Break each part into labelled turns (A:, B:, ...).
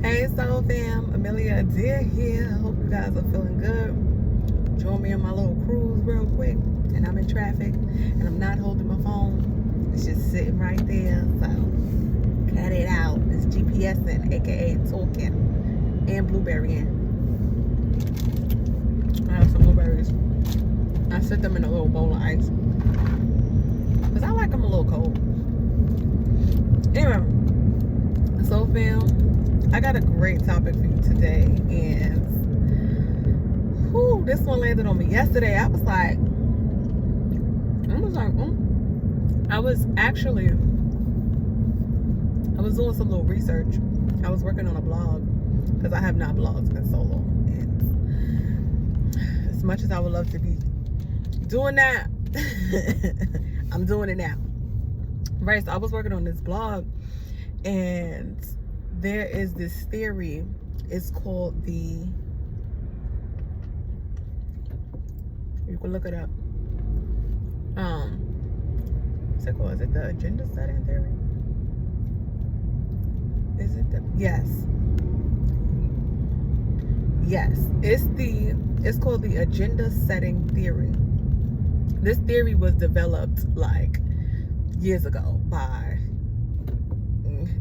A: Hey Soul Fam, Amelia Adair here. Hope you guys are feeling good. Join me on my little cruise real quick. And I'm in traffic and I'm not holding my phone. It's just sitting right there. So cut it out. It's GPSing, aka talking, and blueberrying. I have some blueberries. I set them in a little bowl of ice because I like them a little cold. Anyway, Soul Fam, I got a great topic for you today, and this one landed on me yesterday. I was doing some little research. I was working on a blog because I have not blogged in so long, and as much as I would love to be doing that, I'm doing it now. Right, so I was working on this blog, and there is this theory. It's called you can look it up. What's it called? Is it the agenda setting theory? Is it yes. It's called the agenda setting theory. This theory was developed like years ago by,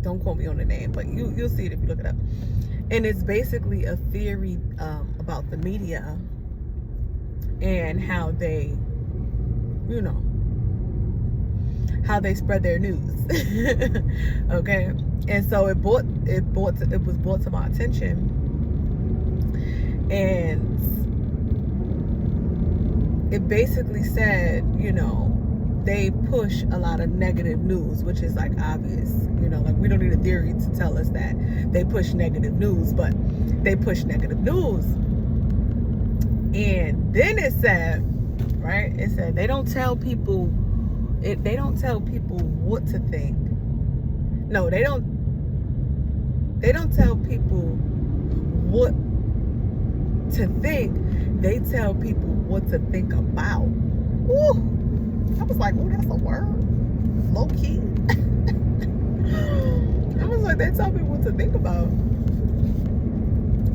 A: don't quote me on the name, but you'll see it if you look it up. And it's basically a theory about the media and how they, how they spread their news. Okay, and so it was brought to my attention, and it basically said, they push a lot of negative news, which is like obvious, like we don't need a theory to tell us that they push negative news, but they push negative news. And then it said, right? It said they don't tell people what to think. No, they don't tell people what to think. They tell people what to think about. Ooh. I was like, oh, that's a word. Low key. I was like, they tell people what to think about.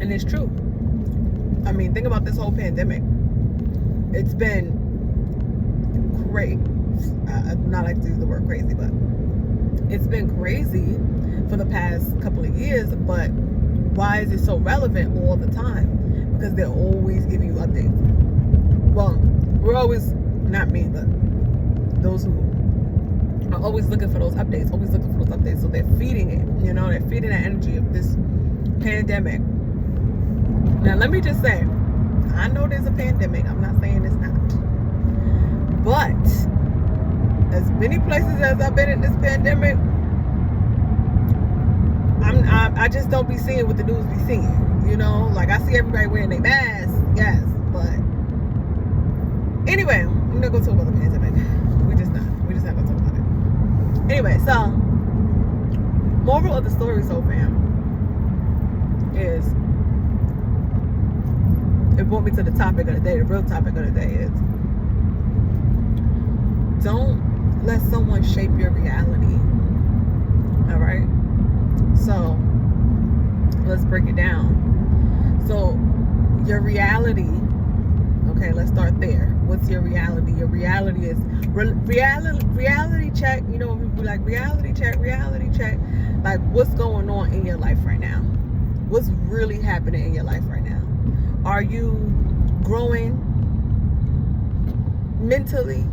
A: And it's true. I mean, think about this whole pandemic. It's been great. I do not like to use the word crazy, but it's been crazy for the past couple of years. But why is it so relevant all the time? Because they're always giving you updates. Well, we're always, not me, but those who are always looking for those updates, so they're feeding it, they're feeding the energy of this pandemic. Now let me just say, I know there's a pandemic, I'm not saying it's not, but as many places as I've been in this pandemic, I just don't be seeing what the news be seeing, like I see everybody wearing their masks, yes, but anyway, I'm not gonna talk about the pandemic. We're just not gonna talk about it. Anyway, so moral of the story, Soul Fam, is it brought me to the topic of the day. The real topic of the day is don't let someone shape your reality. All right. So let's break it down. So your reality. Okay, let's start there. What's your reality? Your reality is reality check. When people be like reality check. Like, what's going on in your life right now? What's really happening in your life right now? Are you growing mentally?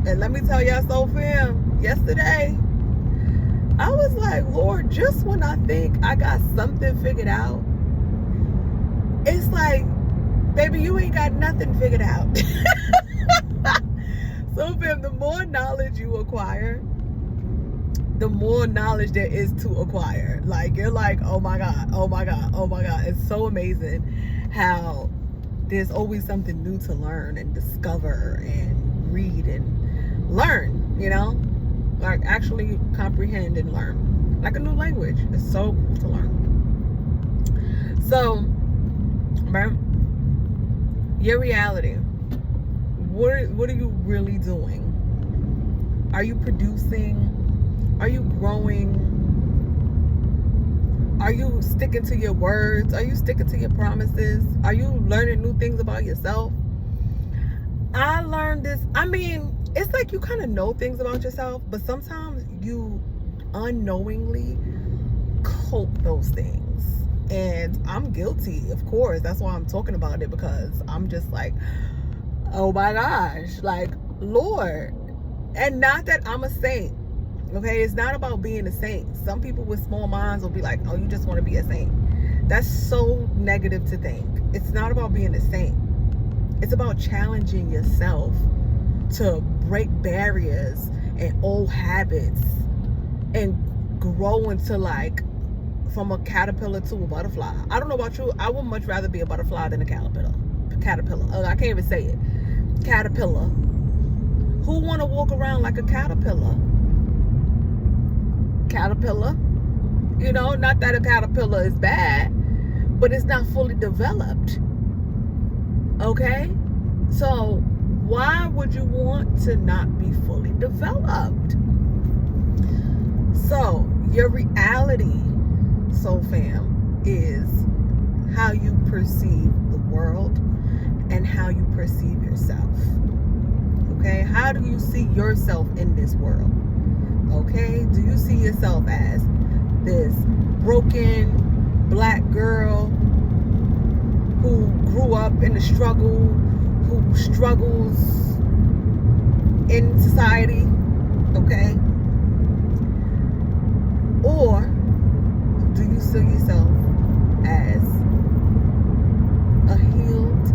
A: And let me tell y'all, Soul Fam, yesterday, I was like, Lord, just when I think I got something figured out, it's like, baby, you ain't got nothing figured out. So, fam, the more knowledge you acquire, the more knowledge there is to acquire. Like, you're like, oh my God. It's so amazing how there's always something new to learn and discover and read and learn, like actually comprehend and learn. Like a new language. It's so cool to learn. So, right? Your reality. What are you really doing? Are you producing? Are you growing? Are you sticking to your words? Are you sticking to your promises? Are you learning new things about yourself? I learned this. I mean, it's like you kind of know things about yourself, but sometimes you unknowingly cope those things. And I'm guilty, of course. That's why I'm talking about it, because I'm just like, oh my gosh, like, Lord. And not that I'm a saint. Okay, it's not about being a saint. Some people with small minds will be like, oh, you just want to be a saint. That's so negative to think. It's not about being a saint. It's about challenging yourself to break barriers and old habits and grow into, like, from a caterpillar to a butterfly. I don't know about you. I would much rather be a butterfly than a caterpillar. I can't even say it. Caterpillar. Who want to walk around like a caterpillar? Caterpillar. You know, not that a caterpillar is bad, but it's not fully developed. Okay? So why would you want to not be fully developed? So your reality, soul fam, is how you perceive the world and how you perceive yourself. Okay? How do you see yourself in this world? Okay? Do you see yourself as this broken black girl who grew up in the struggle, who struggles in society? Okay? Or do you see yourself as a healed,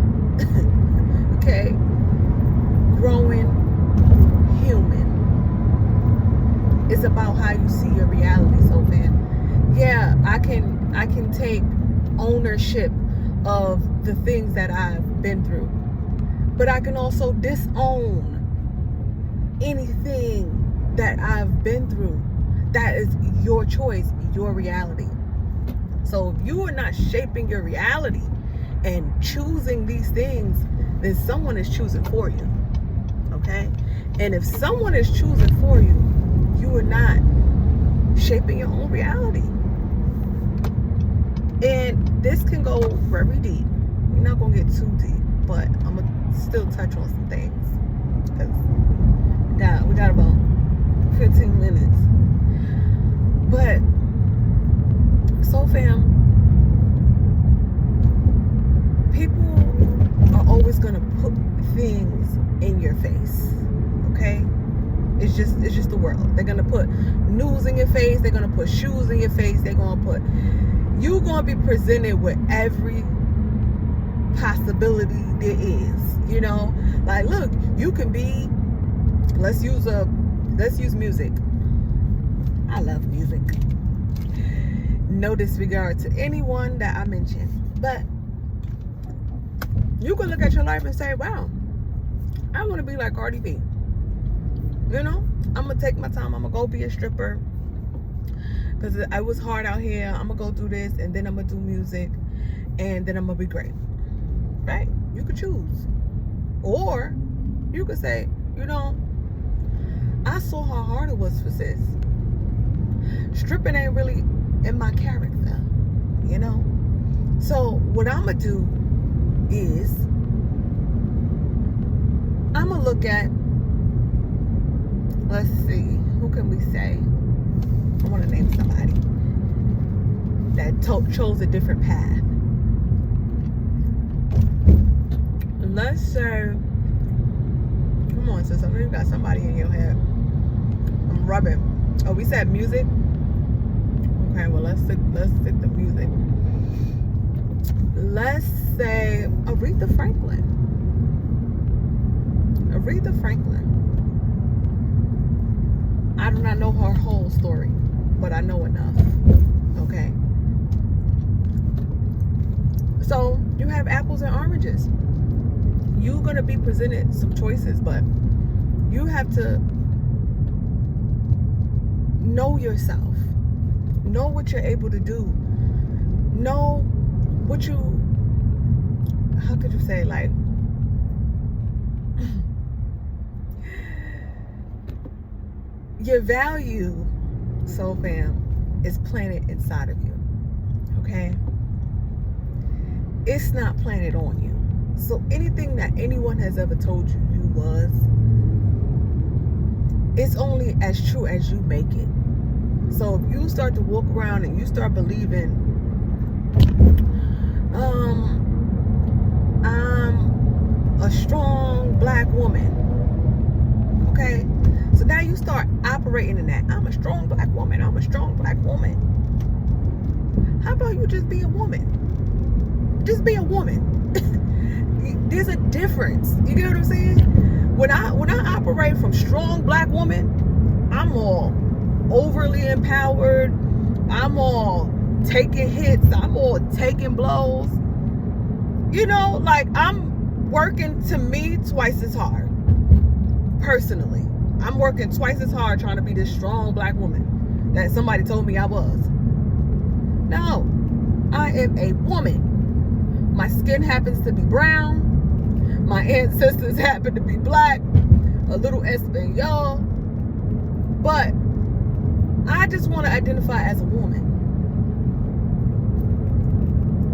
A: okay, growing human? It's about how you see your reality, so fam. Yeah, I can take ownership of the things that I've been through, but I can also disown anything that I've been through. That is your choice, your reality. So if you are not shaping your reality and choosing these things, then someone is choosing for you. Okay? And if someone is choosing for you, you are not shaping your own reality. And this can go very deep. We're not going to get too deep, but I'm going to still touch on some things, because we got about 15 minutes. But, so fam, people are always going to put things in your face. Okay? It's just the world. They're going to put news in your face. They're going to put shoes in your face. They're going to put... You're going to be presented with every possibility there is. You know? Like, look, you can be... Let's use music. I love music. No disregard to anyone that I mentioned. But you can look at your life and say, wow, I want to be like Cardi B. You know, I'm going to take my time. I'm going to go be a stripper, because it was hard out here. I'm going to go do this, and then I'm going to do music, and then I'm going to be great. Right? You could choose. Or you could say, you know, I saw how hard it was for sis. Stripping ain't really in my character, you know? So what I'm going to do is I'm going to look at, let's see, who can we say? I want to name somebody that chose a different path. Let's say, come on, sis, I know you got somebody in your head. I'm rubbing. Oh, we said music? Okay, well, let's stick to music. Let's say Aretha Franklin. Aretha Franklin. I do not know her whole story, but I know enough. Okay? So, you have apples and oranges. You're going to be presented some choices, but you have to know yourself. Know what you're able to do. Know what you, how could you say, like, your value, soul fam, is planted inside of you. Okay? It's not planted on you. So anything that anyone has ever told you you was, it's only as true as you make it. So if you start to walk around and you start believing, I'm a strong black woman, okay? So now you start operating in that. I'm a strong black woman. I'm a strong black woman. How about you just be a woman? Just be a woman. There's a difference. You get what I'm saying? When I operate from strong black woman, I'm all overly empowered. I'm all taking hits. I'm all taking blows. You know, like I'm working to me twice as hard. Personally, I'm working twice as hard trying to be this strong black woman that somebody told me I was. No, I am a woman. My skin happens to be brown. My ancestors happen to be black, a little Espanol. But I just want to identify as a woman.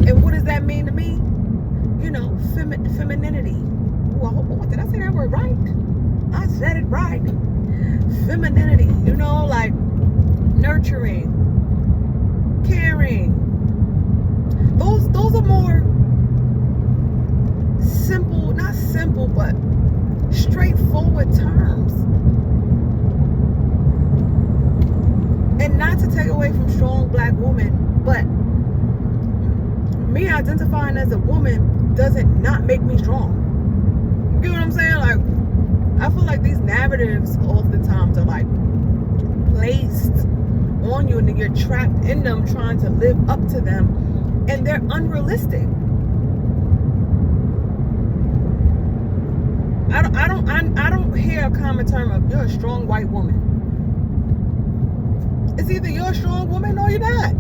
A: And what does that mean to me? You know, femininity. Ooh, did I say that word right? I said it right. Femininity, you know, like nurturing, caring. Those are more simple, not simple, but straightforward terms. And not to take away from strong black woman, but me identifying as a woman doesn't not make me strong. You get what I'm saying? Like, I feel like these narratives oftentimes are like placed on you, and then you're trapped in them trying to live up to them, and they're unrealistic. I don't hear a common term of you're a strong white woman. It's either you're a strong woman or you're not.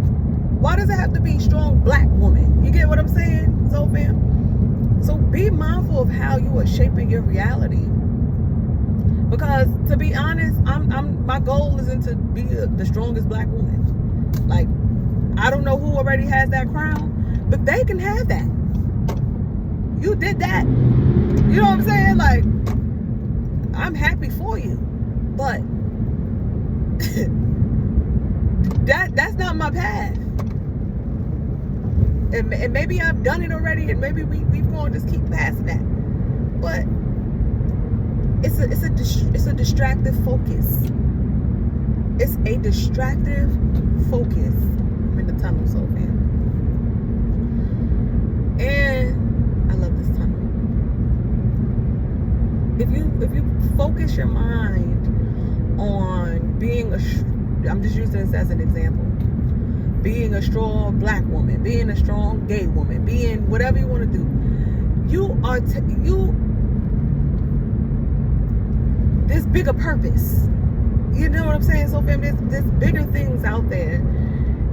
A: Why does it have to be strong black woman? You get what I'm saying, so fam? So be mindful of how you are shaping your reality. Because to be honest, my goal isn't to be the strongest black woman. Like, I don't know who already has that crown, but they can have that. You did that. You know what I'm saying? Like, I'm happy for you, but that's not my path. And maybe I've done it already, and maybe we've gone just keep past that. But it's a distractive focus. It's a distractive focus. I'm in the tunnel, so man. And I love this tunnel. If you focus your mind on being I'm just using this as an example. Being a strong black woman, being a strong gay woman, being whatever you want to do. There's bigger purpose. You know what I'm saying? So fam, there's bigger things out there.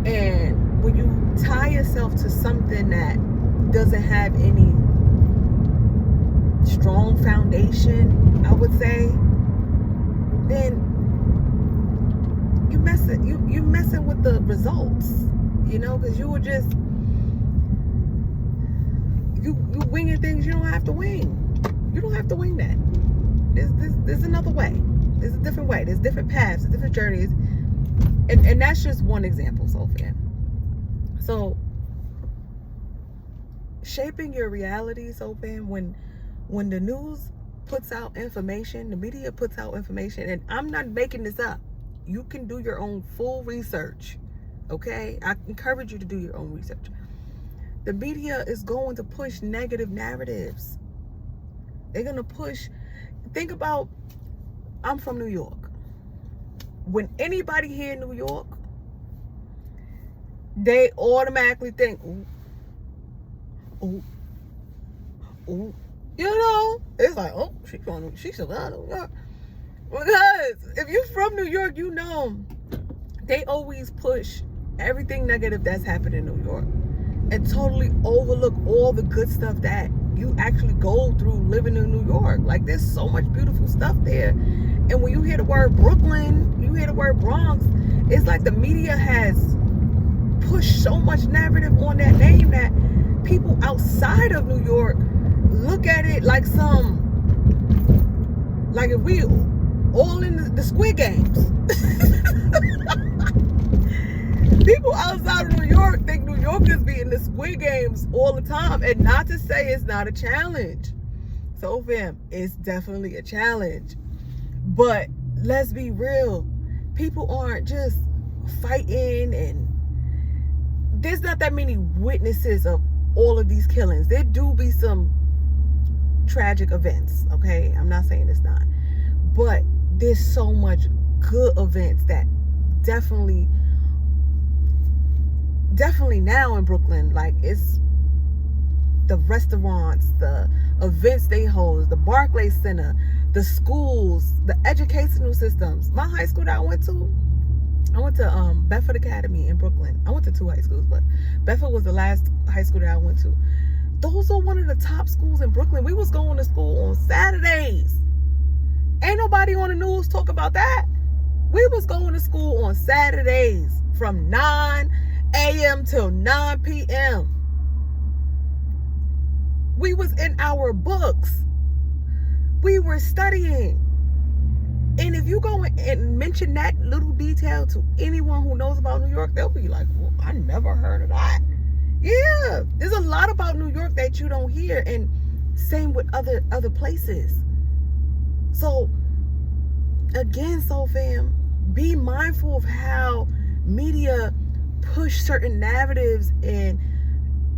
A: And when you tie yourself to something that doesn't have any strong foundation, I would say, then you messing with the results, you know, because you were just you winging things you don't have to wing. You don't have to wing that. There's another way. There's a different way. There's different paths, different journeys, and that's just one example, Sophia. So shaping your reality, Sophia, when the news puts out information, the media puts out information, and I'm not making this up. You can do your own full research, okay? I encourage you to do your own research. The media is going to push negative narratives. They're going to push. Think about, I'm from New York. When anybody here in New York, they automatically think, ooh. You know, it's like, oh, she's from New York. Because if you're from New York, you know they always push everything negative that's happened in New York and totally overlook all the good stuff that you actually go through living in New York. Like, there's so much beautiful stuff there. And when you hear the word Brooklyn, you hear the word Bronx, it's like the media has push so much narrative on that name that people outside of New York look at it like if we all in the Squid Games. People outside of New York think New Yorkers be in the Squid Games all the time, and not to say it's not a challenge. So fam, it's definitely a challenge. But let's be real, people aren't just fighting, and there's not that many witnesses of all of these killings. There do be some tragic events, okay? I'm not saying it's not. But there's so much good events that definitely now in Brooklyn, like, it's the restaurants, the events they host, the Barclays Center, the schools, the educational systems. My high school that I went to Bedford Academy in Brooklyn. I went to 2 high schools, but Bedford was the last high school that I went to. Those are one of the top schools in Brooklyn. We was going to school on Saturdays. Ain't nobody on the news talk about that. We was going to school on Saturdays from 9 a.m. till 9 p.m. We was in our books. We were studying. And if you go and mention that little detail to anyone who knows about New York, they'll be like, well, I never heard of that. Yeah, there's a lot about New York that you don't hear, and same with other places. So again, so fam, be mindful of how media push certain narratives and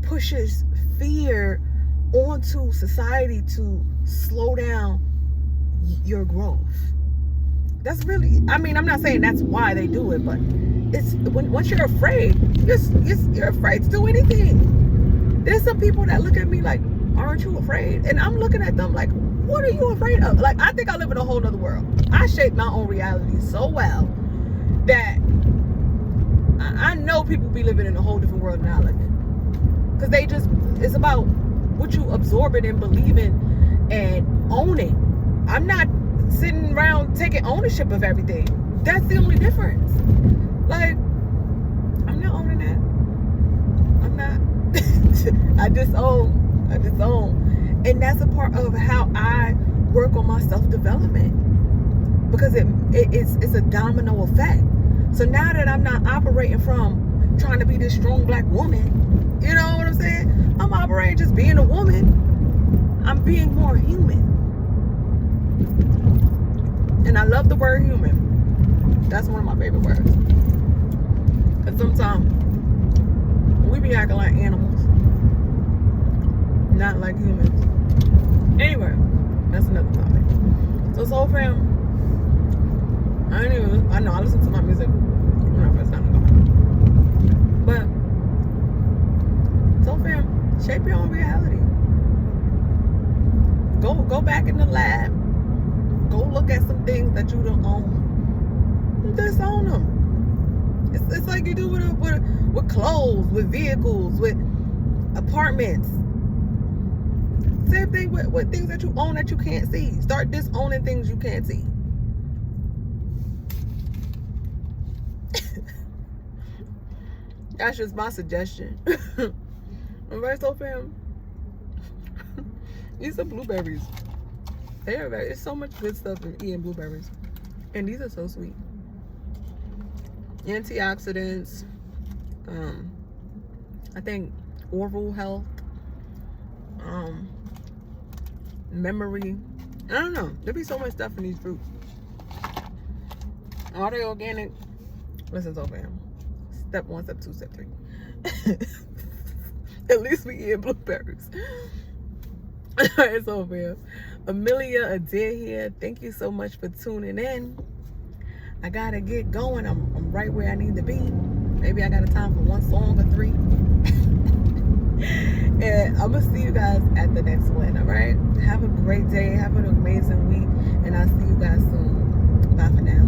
A: pushes fear onto society to slow down your growth. That's really, I mean, I'm not saying that's why they do it, but it's once you're afraid, you're afraid to do anything. There's some people that look at me like, aren't you afraid? And I'm looking at them like, what are you afraid of? Like, I think I live in a whole other world. I shape my own reality so well that I know people be living in a whole different world than I live in. Because it's about what you absorbing and believing and owning. I'm not sitting around taking ownership of everything. That's the only difference. Like, I'm not owning that. I'm not. I disown. And that's a part of how I work on my self-development, because it's a domino effect. So now that I'm not operating from trying to be this strong black woman, you know what I'm saying? I'm operating just being a woman. I'm being more human. And I love the word human. That's one of my favorite words. Because sometimes we be acting like animals, not like humans. Anyway, that's another topic. So fam, I know I listen to my music when I first time to go. But so fam, shape your own reality. Go back in the lab. Go look at some things that you don't own. Just own them. It's like you do with clothes, with vehicles, with apartments. Same thing with things that you own that you can't see. Start disowning things you can't see. That's just my suggestion. Alright, so fam, eat some blueberries. There's so much good stuff in eating blueberries, and these are so sweet. Antioxidants, I think oral health, memory. I don't know. There be so much stuff in these fruits. Are they organic? Listen, so fam. Step 1, step 2, step 3. At least we eat blueberries. Alright, so fam. Amelia Adair here. Thank you so much for tuning in. I gotta get going. I'm right where I need to be. Maybe I got a time for 1 song or 3. And I'm gonna see you guys at the next one. All right. Have a great day. Have an amazing week, and I'll see you guys soon. Bye for now.